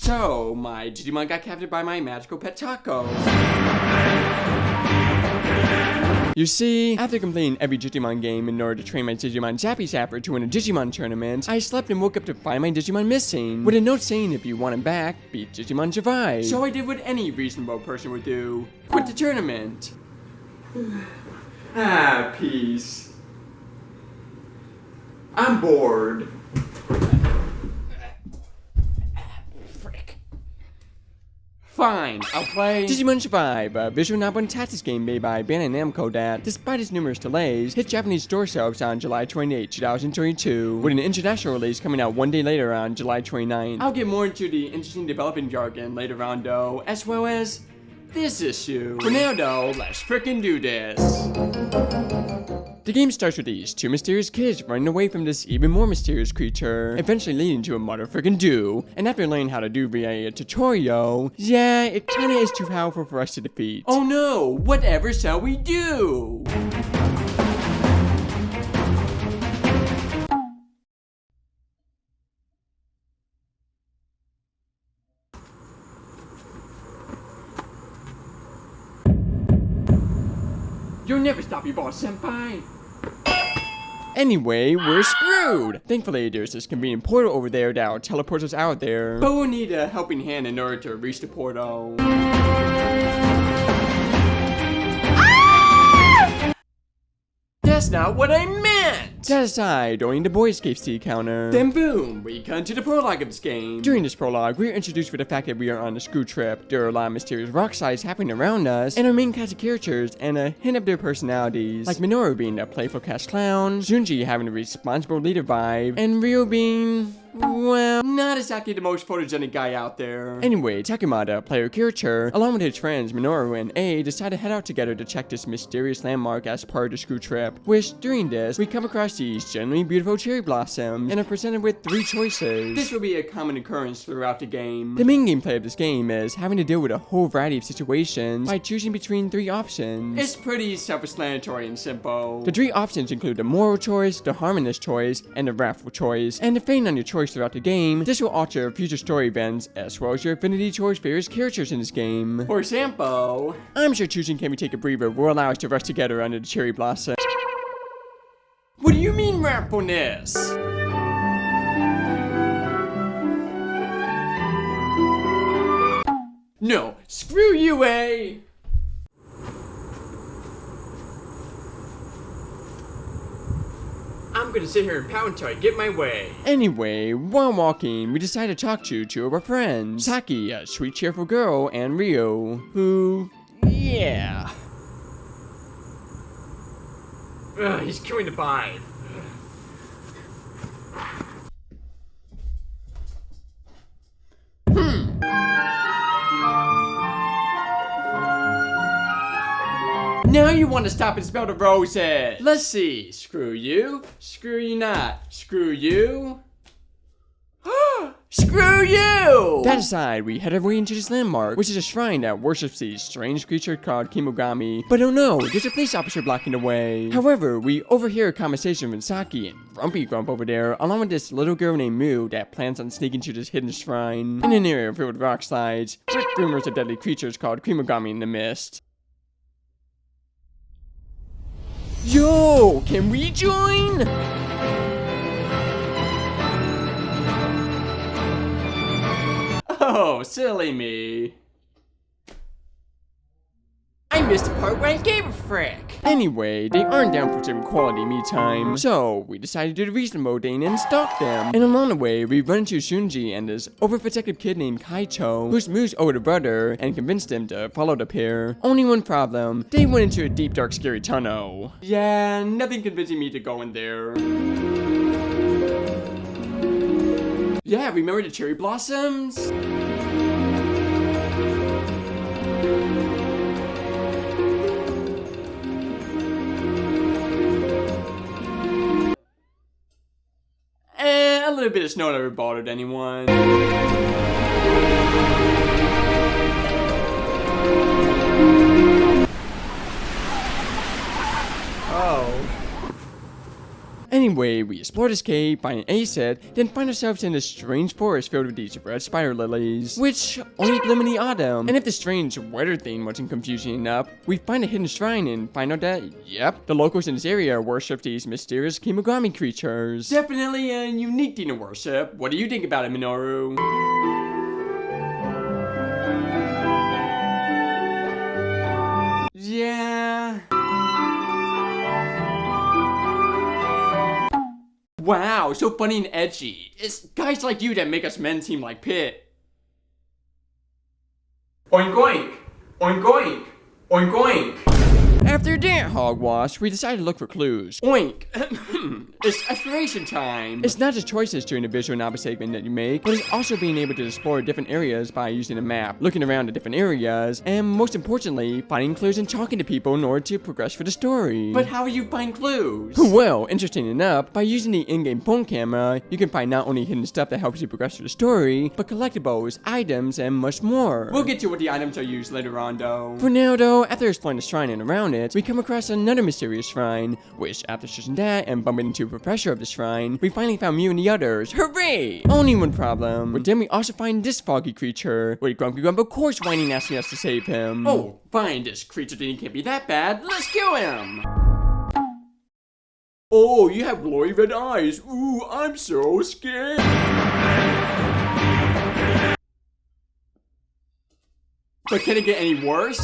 So, my Digimon got captured by my magical pet Taco. You see, after completing every Digimon game in order to train my Digimon Zappy Zapper to win a Digimon tournament, I slept and woke up to find my Digimon missing, with a note saying if you want him back, beat Digimon Survive. So I did what any reasonable person would do, quit the tournament. Peace. I'm bored. Fine, I'll play Digimon Survive, a visual novel tactics game made by Bandai Namco that, despite its numerous delays, hit Japanese store shelves on July 28, 2022, with an international release coming out one day later on July 29th. I'll get more into the interesting development jargon later on though, as well as this issue. For now though, let's frickin' do this. The game starts with these two mysterious kids running away from this even more mysterious creature, eventually leading to a motherfucking do. And after learning how to do via a tutorial, yeah, it kinda is too powerful for us to defeat. Oh no, whatever shall we do? You'll never stop your boss, senpai! Anyway, we're screwed! Thankfully, there's this convenient portal over there that'll teleport us out there. But we'll need a helping hand in order to reach the portal. That's not what I meant! That aside, going to Boy Escape Sea counter. Then boom, we come to the prologue of this game. During this prologue, we are introduced with the fact that we are on a screw trip. There are a lot of mysterious rock slides happening around us, and our main cast of characters, and a hint of their personalities. Like Minoru being a playful cast clown, Junji having a responsible leader vibe, and Ryo being, well, not exactly the most photogenic guy out there. Anyway, Takumada, player character, along with his friends Minoru and A, decide to head out together to check this mysterious landmark as part of the screw trip. Which, during this, we come across these genuinely beautiful cherry blossoms, and are presented with 3 choices. This will be a common occurrence throughout the game. The main gameplay of this game is having to deal with a whole variety of situations by choosing between 3 options. It's pretty self-explanatory and simple. The 3 options include the moral choice, the harmonious choice, and the wrathful choice. And depending on your choice throughout the game, this will alter future story events as well as your affinity towards various characters in this game. For example, I'm sure choosing Can We Take a Breather will allow us to rush together under the cherry blossom. What do you mean wrathfulness? No, screw you, A! I'm gonna sit here and pout until I get my way. Anyway, while walking, we decide to talk to 2 of our friends. Saki, a sweet, cheerful girl, and Ryo, who, yeah. Ugh, he's killing the vibe. Now you want to stop and smell the roses. Let's see. Screw you. Screw you not. Screw you. Screw you! That aside, we head our way into this landmark, which is a shrine that worships these strange creature called Kimogami. But oh no, there's a police officer blocking the way. However, we overhear a conversation with Saki and Grumpy Grump over there, along with this little girl named Moo that plans on sneaking to this hidden shrine. In an area filled with rock slides, with rumors of deadly creatures called Kimogami in the mist. Yo, can we join? Oh, silly me. I missed the part where I gave a frick. Anyway, they aren't down for some quality me time, so we decided to do the reasonable thing and stalk them. And along the way, we run into Shunji and this overprotective kid named Kaicho, who's Moo's older brother, and convinced him to follow the pair. Only one problem, they went into a deep, dark, scary tunnel. Yeah, nothing convincing me to go in there. Yeah, remember the cherry blossoms? A little bit of snow never bothered anyone. Anyway, Anyway, we explore this cave, find an acid, then find ourselves in this strange forest filled with these red spider lilies, which only bloom in the autumn. And if the strange weather thing wasn't confusing enough, we find a hidden shrine and find out that, yep, the locals in this area worship these mysterious Kimigami creatures. Definitely a unique thing to worship. What do you think about it, Minoru? Yeah. Wow, so funny and edgy. It's guys like you that make us men seem like Pit. Oink oink! Oink oink! Oink oink! After that hogwash, we decided to look for clues. Oink! It's exploration time! It's not just choices during the visual novel segment that you make, but it's also being able to explore different areas by using a map, looking around at different areas, and most importantly, finding clues and talking to people in order to progress for the story. But how do you find clues? Well, interesting enough, by using the in-game phone camera, you can find not only hidden stuff that helps you progress through the story, but collectibles, items, and much more. We'll get to what the items are used later on though. For now though, after exploring the shrine and around it, we come across another mysterious shrine, which after searching that and bumping into a professor of the shrine, we finally found Mew and the others. Hooray! Only one problem. But then we also find this foggy creature, with Grumpy Grump of course whining asking us to save him. Oh, fine, this creature thing can't be that bad. Let's kill him! Oh, you have glowy red eyes. Ooh, I'm so scared. But can it get any worse?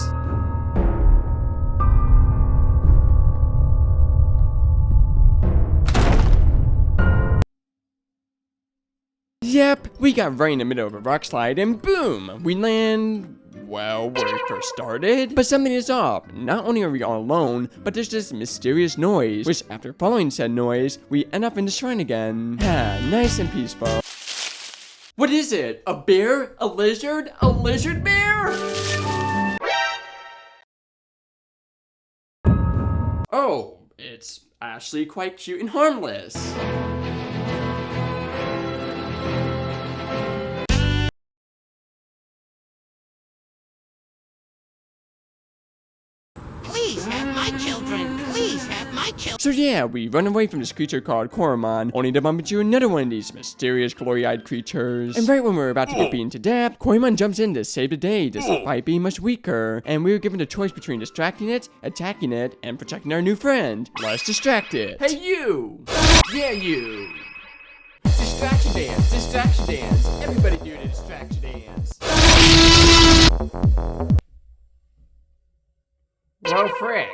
Yep, we got right in the middle of a rock slide and boom, we land, well, where we first started. But something is off. Not only are we all alone, but there's this mysterious noise, which after following said noise, we end up in the shrine again. Nice and peaceful. What is it? A bear? A lizard? A lizard bear? Oh, it's actually quite cute and harmless. Please have my children. Please have my children. So yeah, we run away from this creature called Koromon, only to bump into another one of these mysterious glory-eyed creatures. And right when we're about to get beaten to death, Koromon jumps in to save the day, despite being much weaker. And we were given the choice between distracting it, attacking it, and protecting our new friend. Let's distract it. Hey you! Yeah you! Distraction dance, distraction dance. Everybody do the distraction dance. Well, frick.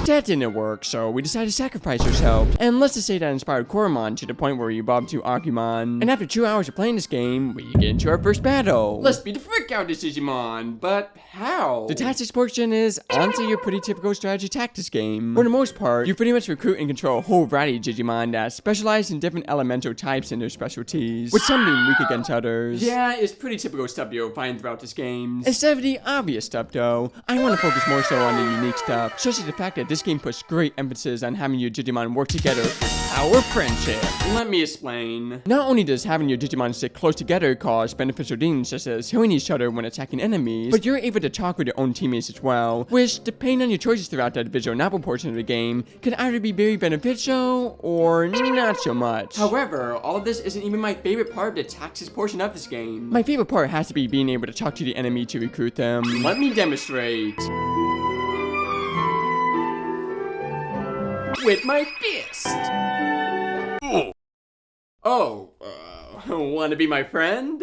That didn't work, so we decided to sacrifice ourselves. And let's just say that inspired Koromon to the point where we evolved to Agumon. And after 2 hours of playing this game, we get into our first battle. Let's beat the frick out of this Digimon, but how? The tactics portion is honestly your pretty typical strategy tactics game. For the most part, you pretty much recruit and control a whole variety of Digimon that specialize in different elemental types and their specialties, with some being weak against others. Yeah, it's pretty typical stuff you'll find throughout this game. Instead of the obvious stuff though, I want to focus more so on the unique stuff, such as the fact that this game puts great emphasis on having your Digimon work together for our friendship. Let me explain. Not only does having your Digimon stick close together cause beneficial things such as healing each other when attacking enemies, but you're able to talk with your own teammates as well, which, depending on your choices throughout that visual novel portion of the game, can either be very beneficial or not so much. However, all of this isn't even my favorite part of the tactics portion of this game. My favorite part has to be being able to talk to the enemy to recruit them. Let me demonstrate. With my fist! Oh, wanna be my friend?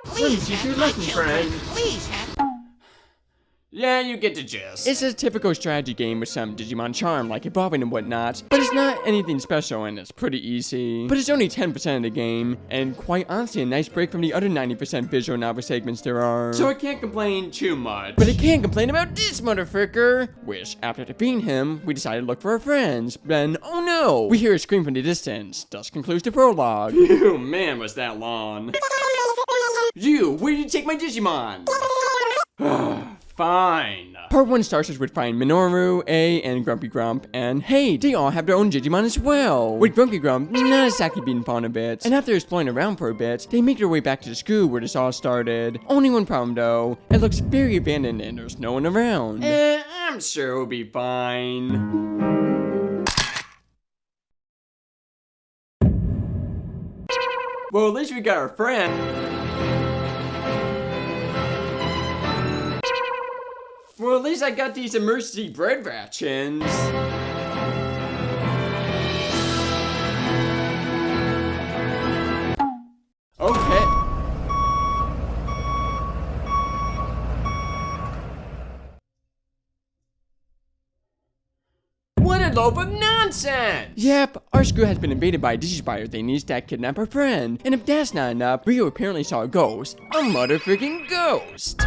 Please have my children. Please have. Yeah, you get the gist. It's a typical strategy game with some Digimon charm, like evolving and whatnot, but it's not anything special and it's pretty easy. But it's only 10% of the game, and quite honestly a nice break from the other 90% visual novel segments there are. So I can't complain too much. But I can complain about this motherfucker! Which, after defeating him, we decided to look for our friends. Then, oh no! We hear a scream from the distance. Thus concludes the prologue. Phew, man, was that long. You, where did you take my Digimon? fine. Part 1 starts us with finding Minoru, A, and Grumpy Grump, and hey, they all have their own Digimon as well. With Grumpy Grump not exactly being fond of it, and after exploring around for a bit, they make their way back to the school where this all started. Only one problem though, it looks very abandoned and there's no one around. I'm sure it'll be fine. Well, at least we got our friend. Well, at least I got these emergency bread rations. Okay. What a load of nonsense! Yep, our school has been invaded by Digispire thingies that kidnap our friend. And if that's not enough, Rio apparently saw a ghost. A motherfucking ghost!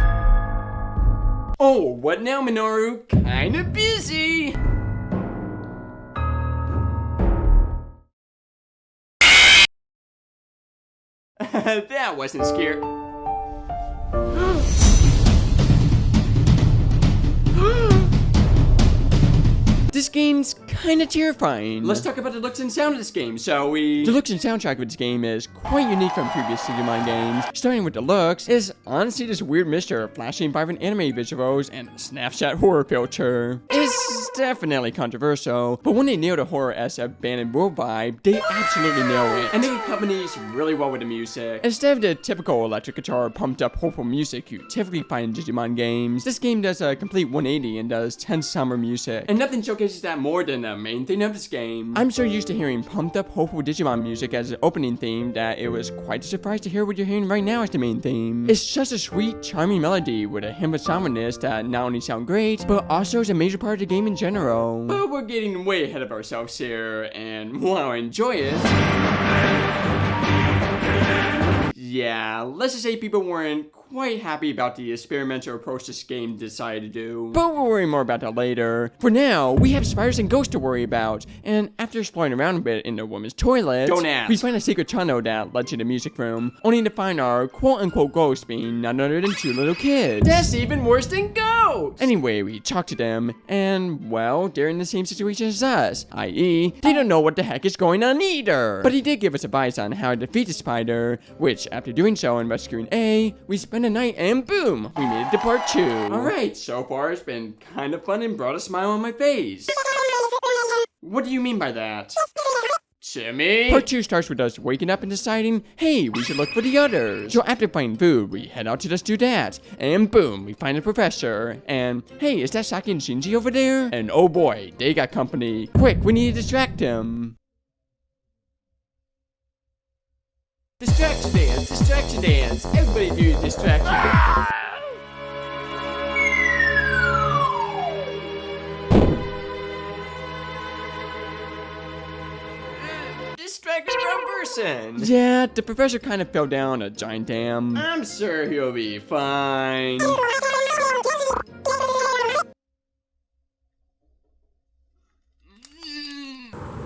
Oh, what now, Minoru? Kinda busy. That wasn't scary. This game's kinda terrifying. Let's talk about the looks and sound of this game, shall we? The looks and soundtrack of this game is quite unique from previous Digimon games. Starting with the looks, is honestly this weird mixture of flashing vibrant anime visuals and a snapshot horror filter. It's definitely controversial, but when they nail the horror as abandoned world vibe, they absolutely nail it. And it accompanies really well with the music. Instead of the typical electric guitar pumped up hopeful music you typically find in Digimon games, this game does a complete 180 and does tense somber music. And nothing showcases that more than the main thing of this game. I'm so used to hearing pumped up hopeful Digimon music as an opening theme that it was quite a surprise to hear what you're hearing right now as the main theme. It's just a sweet, charming melody with a hint of somberness that not only sound great, but also is a major part of the game in general. But we're getting way ahead of ourselves here, and while I enjoy it, yeah, let's just say people weren't quite happy about the experimental approach this game decided to do. But we'll worry more about that later. For now, we have spiders and ghosts to worry about, and after exploring around a bit in the woman's toilet, don't ask, we find a secret tunnel that led to the music room, only to find our quote-unquote ghost being none other than 2 little kids. That's even worse than ghosts! Anyway, we talk to them, and, well, they're in the same situation as us, i.e., they don't know what the heck is going on either. But he did give us advice on how to defeat the spider, which, after doing so and rescuing A, we spent a night and boom, we made it to part 2. Alright, so far it's been kind of fun and brought a smile on my face. What do you mean by that? Jimmy? Part 2 starts with us waking up and deciding, hey, we should look for the others. So after finding food, we head out to just do that. And boom, we find the professor. And hey, is that Saki and Shinji over there? And oh boy, they got company. Quick, we need to distract him. Distraction dance, distraction dance. Everybody do distraction dance. Distracted wrong person. Yeah, the professor kind of fell down a giant dam. I'm sure he'll be fine.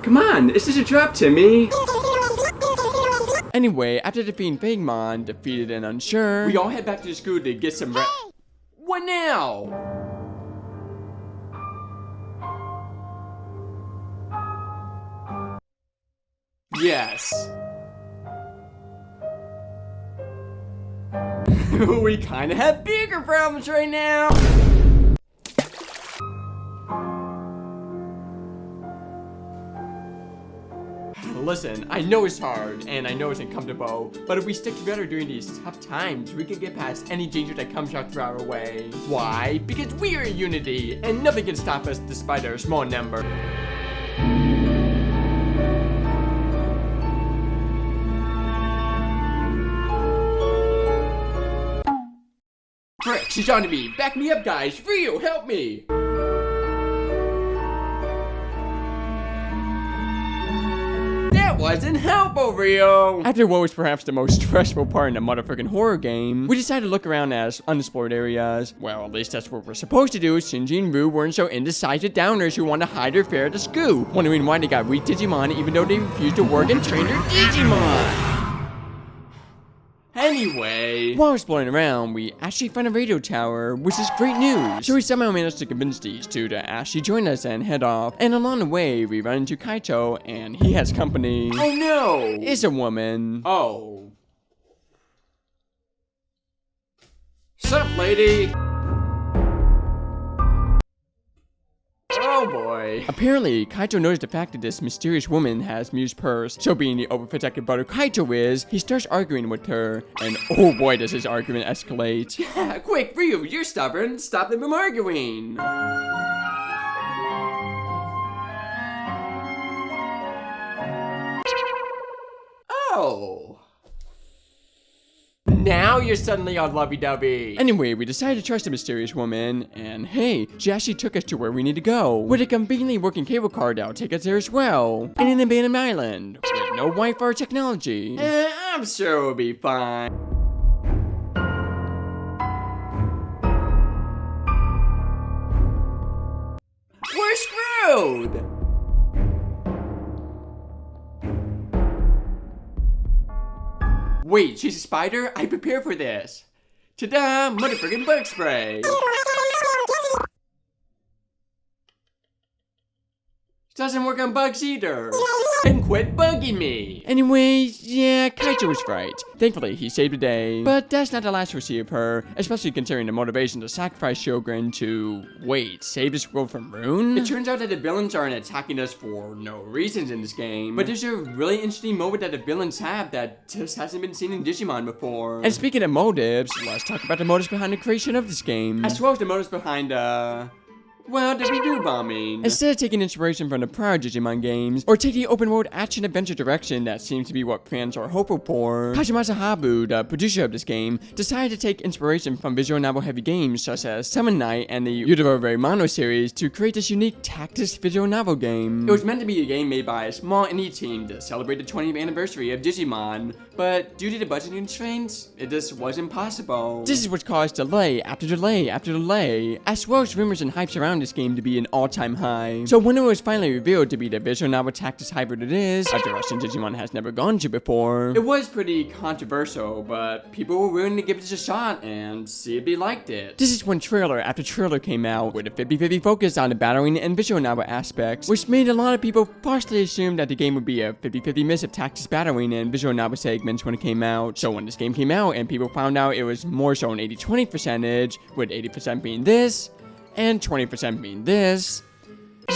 Come on, is this a trap, Timmy? Anyway, after defeating Figmon, defeated and unsure, we all head back to the school to get some What now? Yes. We kinda have bigger problems right now. Listen, I know it's hard, and I know it's uncomfortable, but if we stick together during these tough times, we can get past any danger that comes our way. Why? Because we are in unity, and nothing can stop us despite our small number. Frick, she's on to me. Back me up, guys. Rio, help me. That wasn't helpful, Rio! After what was perhaps the most stressful part in a motherfucking horror game, we decided to look around as unexplored areas. Well, at least that's what we're supposed to do. Shinji and Rue weren't so indecisive downers who wanted to hide their fare at the school, wondering why they got weak Digimon even though they refused to work and train their Digimon. Anyway, while exploring around, we actually find a radio tower, which is great news. So we somehow managed to convince these two to actually join us and head off. And along the way, we run into Kaito, and he has company. Oh no! It's a woman. Oh. Sup, lady? Oh boy. Apparently, Kaito noticed the fact that this mysterious woman has Mew's purse. So being the overprotective brother Kaito is, he starts arguing with her. And oh boy, does his argument escalate. Yeah, quick, Ryu, you're stubborn. Stop them from arguing. Oh. Now you're suddenly all lovey-dovey. Anyway, we decided to trust the mysterious woman, and hey, she actually took us to where we need to go. With a conveniently working cable car that'll take us there as well. In an abandoned island, with no Wi-Fi or technology. I'm sure it'll be fine. We're screwed! Wait, she's a spider? I prepared for this. Ta-da! Motherfucking bug spray! Doesn't work on bugs either. And quit bugging me. Anyways, yeah, Kaito was right. Thankfully, he saved the day. But that's not the last we see of her, especially considering the motivation to sacrifice Shogun to, wait, save this world from ruin? It turns out that the villains aren't attacking us for no reasons in this game. But there's a really interesting motive that the villains have that just hasn't been seen in Digimon before. And speaking of motives, let's talk about the motives behind the creation of this game. As well as the motives behind, well, the review bombing. Instead of taking inspiration from the prior Digimon games, or taking open world action adventure direction that seems to be what fans are hopeful for, Kajimasa Habu, the producer of this game, decided to take inspiration from visual novel heavy games such as Summon Night and the Yudora Mono series to create this unique Tactics visual novel game. It was meant to be a game made by a small indie team to celebrate the 20th anniversary of Digimon, but due to the budget constraints, it just wasn't possible. This is what caused delay after delay after delay, as well as rumors and hypes around this game to be an all-time high. So when it was finally revealed to be the visual novel Tactics hybrid it is, a direction Digimon has never gone to before, it was pretty controversial, but people were willing to give it a shot and see if they liked it. This is when trailer after trailer came out with a 50-50 focus on the battling and visual novel aspects, which made a lot of people partially assume that the game would be a 50-50 mix of Tactics battling and visual novel segments when it came out. So when this game came out and people found out it was more so an 80-20 percentage, with 80% being this, and 20% being this,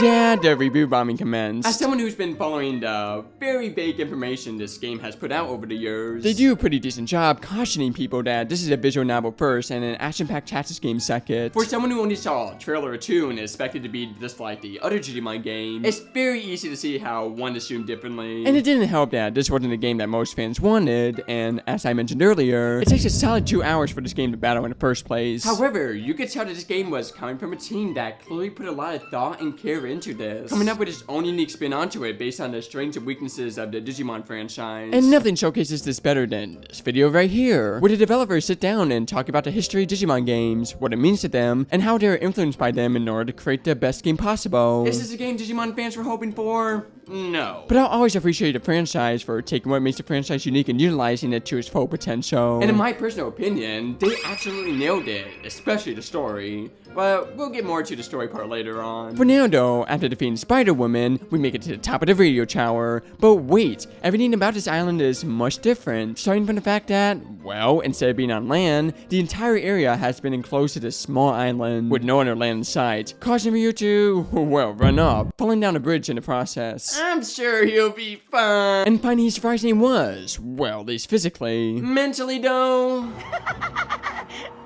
yeah, the review bombing commenced. As someone who's been following the very vague information this game has put out over the years, they do a pretty decent job cautioning people that this is a visual novel first and an action-packed tactics game second. For someone who only saw a trailer or two and is expected to be just like the other Digimon game, it's very easy to see how one assumed differently. And it didn't help that this wasn't the game that most fans wanted, and as I mentioned earlier, it takes a solid 2 hours for this game to battle in the first place. However, you could tell that this game was coming from a team that clearly put a lot of thought and care into this, coming up with its own unique spin onto it based on the strengths and weaknesses of the Digimon franchise. And nothing showcases this better than this video right here, where the developers sit down and talk about the history of Digimon games, what it means to them, and how they're influenced by them in order to create the best game possible. Is this a game Digimon fans were hoping for? No. But I'll always appreciate the franchise for taking what makes the franchise unique and utilizing it to its full potential. And in my personal opinion, they absolutely nailed it, especially the story. But we'll get more to the story part later on. For now though, after defeating Spider-Woman, we make it to the top of the radio tower. But wait, everything about this island is much different. Starting from the fact that, well, instead of being on land, the entire area has been enclosed to this small island, with no other land in sight, causing Ryu to, well, run up, falling down a bridge in the process. I'm sure he'll be fine. And finding he surprisingly was, well, at least physically. Mentally though...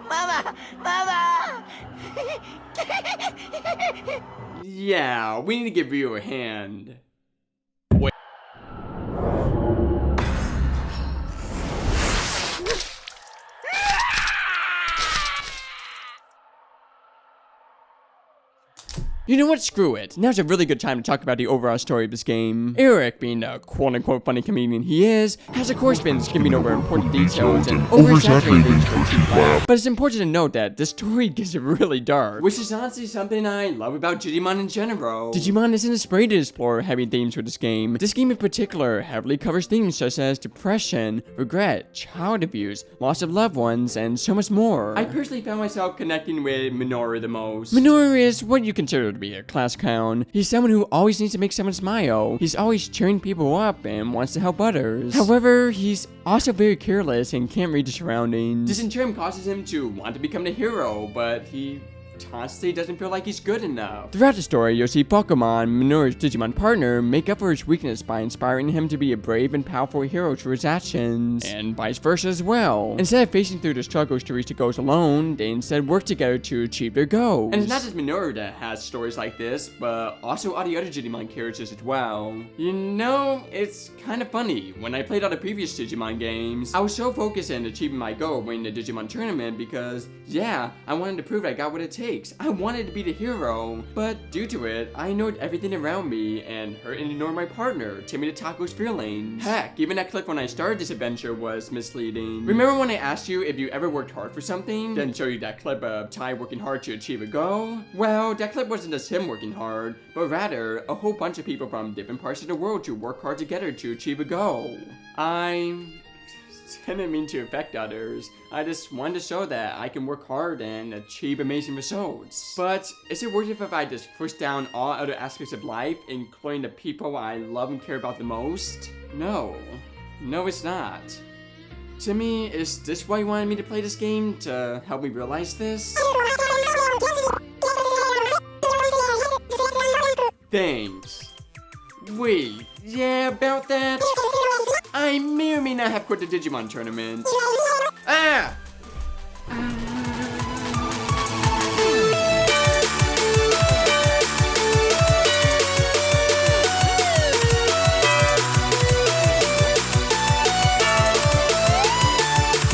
Mama! Mama! Yeah, we need to give Ryu a hand. Wait. You know what? Screw it. Now's a really good time to talk about the overall story of this game. Eric, being the quote-unquote funny comedian he is, has of course been skimming over important details and oversaturating things for a cheap laugh. But it's important to note that this story gets really dark, which is honestly something I love about Digimon in general. Digimon isn't afraid to explore heavy themes for this game. This game in particular heavily covers themes such as depression, regret, child abuse, loss of loved ones, and so much more. I personally found myself connecting with Minoru the most. Minoru is what you consider to be a class clown. He's someone who always needs to make someone smile. He's always cheering people up and wants to help others. However, he's also very careless and can't read the surroundings. This in turn causes him to want to become the hero, but he constantly doesn't feel like he's good enough. Throughout the story, you'll see Pokemon, Minoru's Digimon partner, make up for his weakness by inspiring him to be a brave and powerful hero through his actions, and vice versa as well. Instead of facing through the struggles to reach the goals alone, they instead work together to achieve their goals. And it's not just Minoru that has stories like this, but also all the other Digimon characters as well. You know, it's kind of funny. When I played all the previous Digimon games, I was so focused on achieving my goal of winning the Digimon tournament because, yeah, I wanted to prove I got what it takes. I wanted to be the hero, but due to it, I ignored everything around me and hurt and ignored my partner, Timmy the Taco's feelings. Heck, even that clip when I started this adventure was misleading. Remember when I asked you if you ever worked hard for something? Then show you that clip of Ty working hard to achieve a goal? Well, that clip wasn't just him working hard, but rather a whole bunch of people from different parts of the world to work hard together to achieve a goal. I didn't mean to affect others. I just wanted to show that I can work hard and achieve amazing results. But is it worth it if I just push down all other aspects of life, including the people I love and care about the most? No. No, it's not. Timmy, is this why you wanted me to play this game? To help me realize this? Thanks. Wait, yeah, about that? I may or may not have quit the Digimon tournament. Ah!